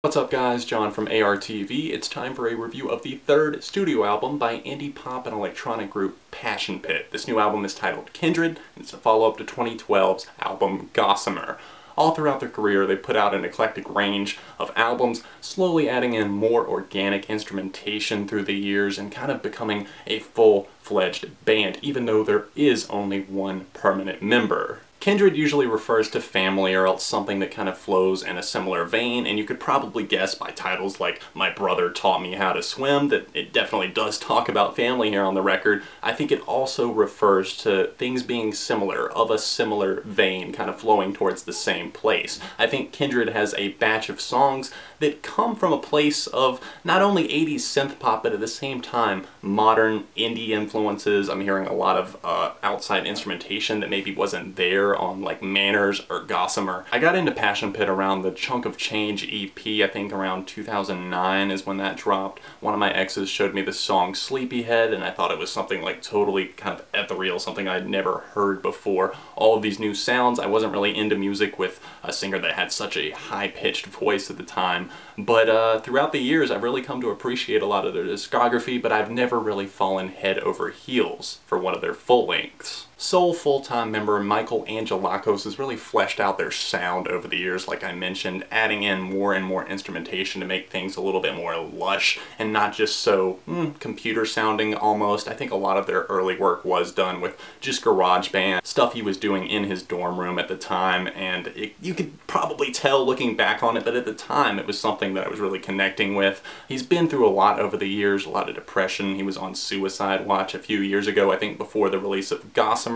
What's up guys, John from ARTV. It's time for a review of the third studio album by indie pop and electronic group Passion Pit. This new album is titled Kindred, and it's a follow-up to 2012's album Gossamer. All throughout their career, they put out an eclectic range of albums, slowly adding in more organic instrumentation through the years and kind of becoming a full-fledged band, even though there is only one permanent member. Kindred usually refers to family or else something that kind of flows in a similar vein, and you could probably guess by titles like My Brother Taught Me How to Swim that it definitely does talk about family here on the record. I think it also refers to things being similar, of a similar vein, kind of flowing towards the same place. I think Kindred has a batch of songs that come from a place of not only 80s synth pop, but at the same time modern indie influences. I'm hearing a lot of outside instrumentation that maybe wasn't there on like Manners or Gossamer. I got into Passion Pit around the Chunk of Change EP, I think around 2009 is when that dropped. One of my exes showed me the song Sleepyhead, and I thought it was something like totally kind of ethereal, something I'd never heard before. All of these new sounds. I wasn't really into music with a singer that had such a high-pitched voice at the time, but throughout the years I've really come to appreciate a lot of their discography, but I've never really fallen head over heels for one of their full lengths. Sole full-time member Michael Angelakos has really fleshed out their sound over the years, like I mentioned, adding in more and more instrumentation to make things a little bit more lush and not just so computer sounding almost. I think a lot of their early work was done with just GarageBand, stuff he was doing in his dorm room at the time, and you could probably tell looking back on it, but at the time it was something that I was really connecting with. He's been through a lot over the years, a lot of depression. He was on suicide watch a few years ago, I think before the release of Gossamer,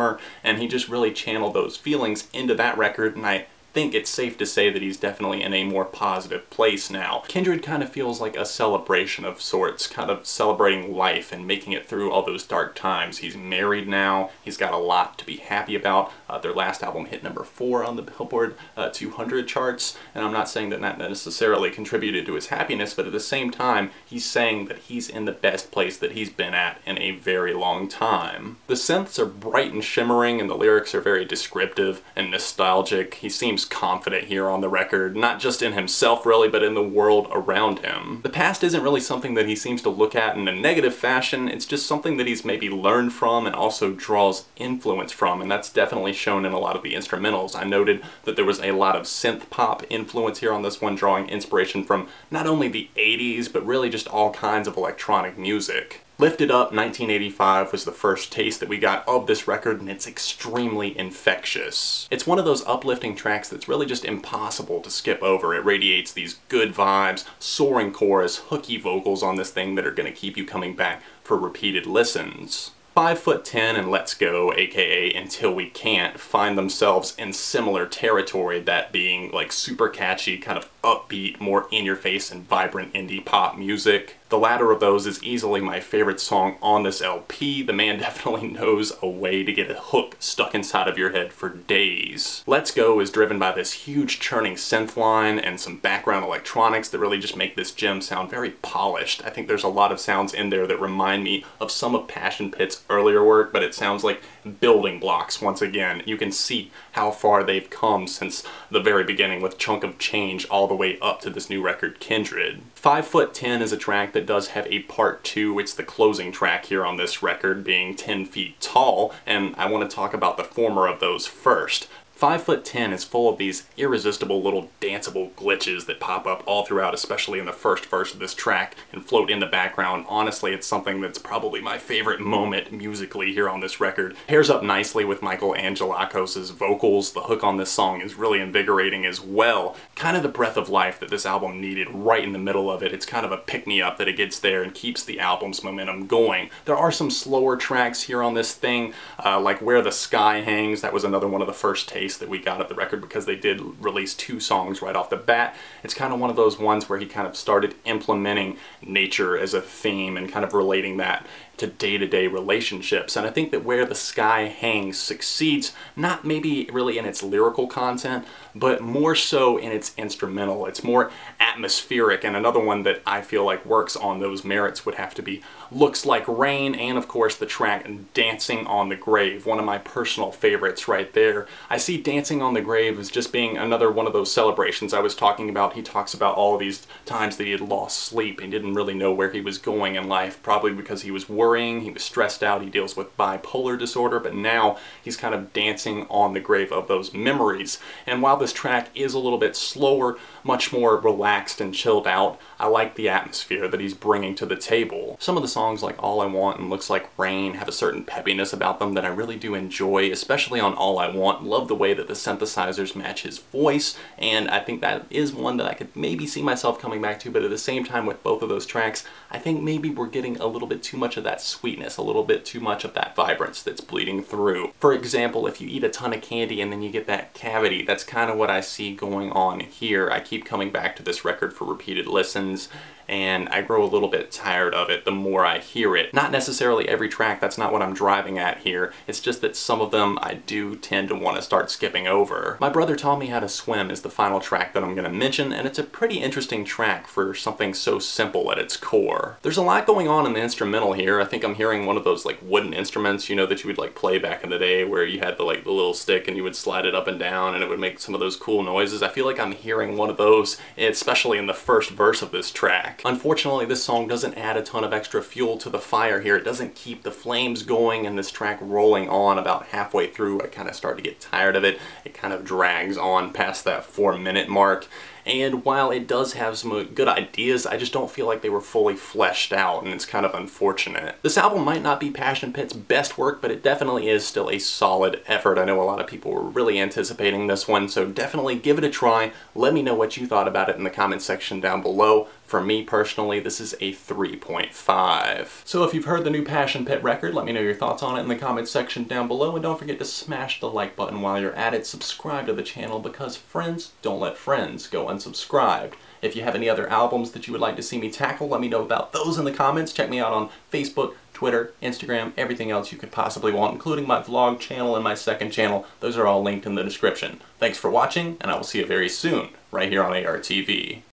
and he just really channeled those feelings into that record, and I think it's safe to say that he's definitely in a more positive place now. Kindred kind of feels like a celebration of sorts, kind of celebrating life and making it through all those dark times. He's married now, he's got a lot to be happy about. Their last album hit number 4 on the Billboard 200 charts, and I'm not saying that that necessarily contributed to his happiness, but at the same time, he's saying that he's in the best place that he's been at in a very long time. The synths are bright and shimmering, and the lyrics are very descriptive and nostalgic. He seems confident here on the record, not just in himself really, but in the world around him. The past isn't really something that he seems to look at in a negative fashion, it's just something that he's maybe learned from and also draws influence from, and that's definitely shown in a lot of the instrumentals. I noted that there was a lot of synth pop influence here on this one, drawing inspiration from not only the 80s, but really just all kinds of electronic music. Lifted Up 1985 was the first taste that we got of this record, and it's extremely infectious. It's one of those uplifting tracks that's really just impossible to skip over. It radiates these good vibes, soaring chorus, hooky vocals on this thing that are going to keep you coming back for repeated listens. 5'10" and Let's Go, aka Until We Can't, find themselves in similar territory, that being like super catchy, kind of upbeat, more in-your-face and vibrant indie pop music. The latter of those is easily my favorite song on this LP. The man definitely knows a way to get a hook stuck inside of your head for days. Let's Go is driven by this huge churning synth line and some background electronics that really just make this gem sound very polished. I think there's a lot of sounds in there that remind me of some of Passion Pit's earlier work, but it sounds like building blocks once again. You can see how far they've come since the very beginning with Chunk of Change all the way up to this new record, Kindred. 5'10" is a track that does have a part 2. It's the closing track here on this record, being 10 Feet Tall, and I want to talk about the former of those first. 5'10" is full of these irresistible little danceable glitches that pop up all throughout, especially in the first verse of this track, and float in the background. Honestly, it's something that's probably my favorite moment musically here on this record. Pairs up nicely with Michael Angelakos' vocals. The hook on this song is really invigorating as well. Kind of the breath of life that this album needed right in the middle of it. It's kind of a pick-me-up that it gets there and keeps the album's momentum going. There are some slower tracks here on this thing, like Where the Sky Hangs. That was another one of the first tastes that we got of the record because they did release 2 songs right off the bat. It's kind of one of those ones where he kind of started implementing nature as a theme and kind of relating that to day-to-day relationships. And I think that Where the Sky Hangs succeeds, not maybe really in its lyrical content, but more so in its instrumental. It's more atmospheric, and another one that I feel like works on those merits would have to be Looks Like Rain, and of course the track Dancing on the Grave, one of my personal favorites right there. I see dancing on the grave as just being another one of those celebrations I was talking about. He talks about all of these times that he had lost sleep and didn't really know where he was going in life, probably because he was worrying, he was stressed out, he deals with bipolar disorder, but now he's kind of dancing on the grave of those memories. And while this track is a little bit slower, much more relaxed and chilled out, I like the atmosphere that he's bringing to the table. Some of the songs like All I Want and Looks Like Rain have a certain peppiness about them that I really do enjoy, especially on All I Want. Love the way that the synthesizers match his voice, and I think that is one that I could maybe see myself coming back to, but at the same time with both of those tracks, I think maybe we're getting a little bit too much of that sweetness, a little bit too much of that vibrance that's bleeding through. For example, if you eat a ton of candy and then you get that cavity, that's kind of what I see going on here. I keep coming back to this record for repeated listens, and I grow a little bit tired of it the more I hear it. Not necessarily every track, that's not what I'm driving at here. It's just that some of them I do tend to want to start skipping over. My Brother Taught Me How to Swim is the final track that I'm going to mention, and it's a pretty interesting track for something so simple at its core. There's a lot going on in the instrumental here. I think I'm hearing one of those like wooden instruments, you know, that you would like play back in the day where you had the little stick and you would slide it up and down and it would make some of those cool noises. I feel like I'm hearing one of those, especially in the first verse of this track. Unfortunately, this song doesn't add a ton of extra fuel to the fire here. It doesn't keep the flames going, and this track rolling on about halfway through, I kind of start to get tired of it. It kind of drags on past that 4-minute mark. And while it does have some good ideas, I just don't feel like they were fully fleshed out, and it's kind of unfortunate. This album might not be Passion Pit's best work, but it definitely is still a solid effort. I know a lot of people were really anticipating this one, so definitely give it a try. Let me know what you thought about it in the comment section down below. For me personally, this is a 3.5. So if you've heard the new Passion Pit record, let me know your thoughts on it in the comment section down below, and don't forget to smash the like button while you're at it. Subscribe to the channel because friends don't let friends go unsubscribed. If you have any other albums that you would like to see me tackle, let me know about those in the comments. Check me out on Facebook, Twitter, Instagram, everything else you could possibly want, including my vlog channel and my second channel. Those are all linked in the description. Thanks for watching, and I will see you very soon, right here on ARTV.